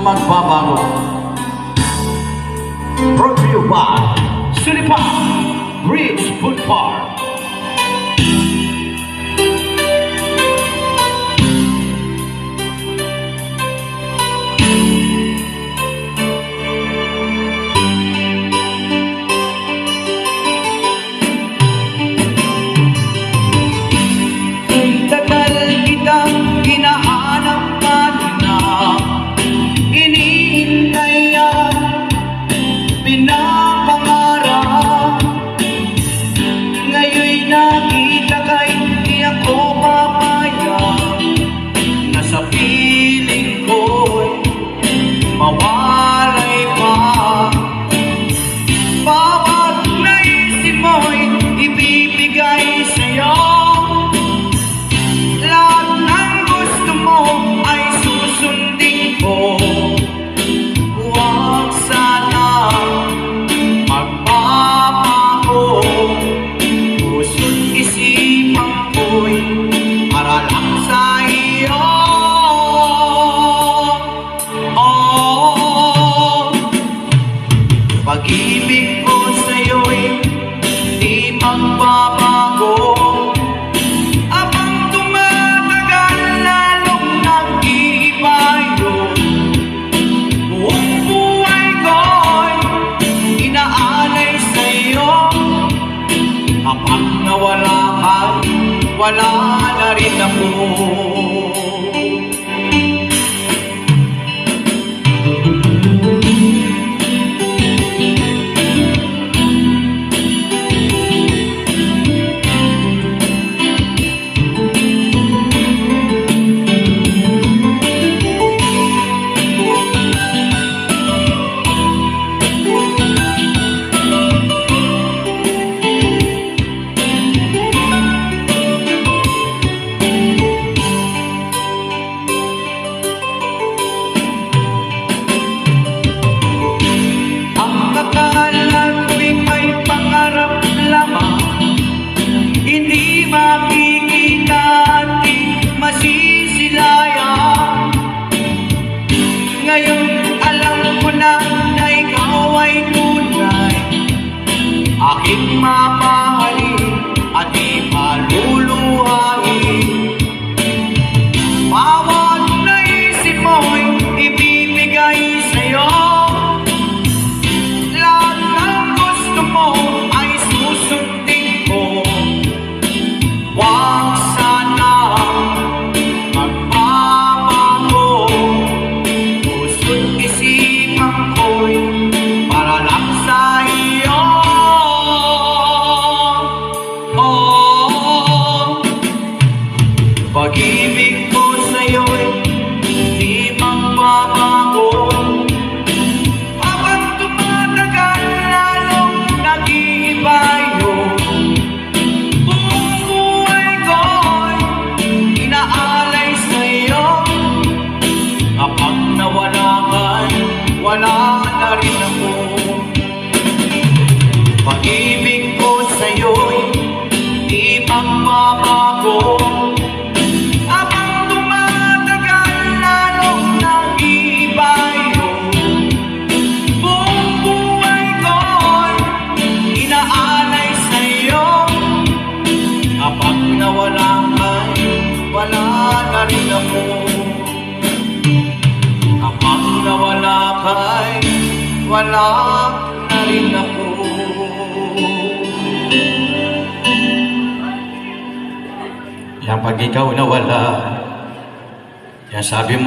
magbabago. Brought to you by Sulipa Bridge Food Park. Mawalay pa, bawat naisip mo'y ibibigay sa'yo. Lahat ng gusto mo ay susundin ko. Huwag sana magbabago. Puso't isipan ko'y para lang sa iyo. Pag-ibig ko sa'yo'y di magbabago. Habang tumatagal lalong nag-iiba yun. Buong buhay ko'y inaalay sa'yo. Kapag nawala ka, wala na rin ako. Hindi makikita at di masisilayan. Ngayon alam ko na na ikaw ay tunay, aking mamahalin at di maluluhain. Bawat naisip mo'y ibibigay sa'yo. Lahat ng gusto mo ay susundin ko. Huwag sana magbabago. Puso't isipan ko'y para lang sa iyo. Pag-ibig ko sa'yo'y di magbabago. Habang tumatagal lalong nag-iiba yun. Buong buhay ko'y inaalay sa'yo. Kapag nawala ka'y wala na rin ako. Pag-ibig ko sa'yo'y di magbabago. Habang tumatagal lalong nag-iiba yun. Buong buhay ko'y inaalay sa'yo. Kapag nawala ka'y wala na rin ako. Kapag nawala ka'y wala na rin ako. Yan pag ikaw nawala, yan sabi mo.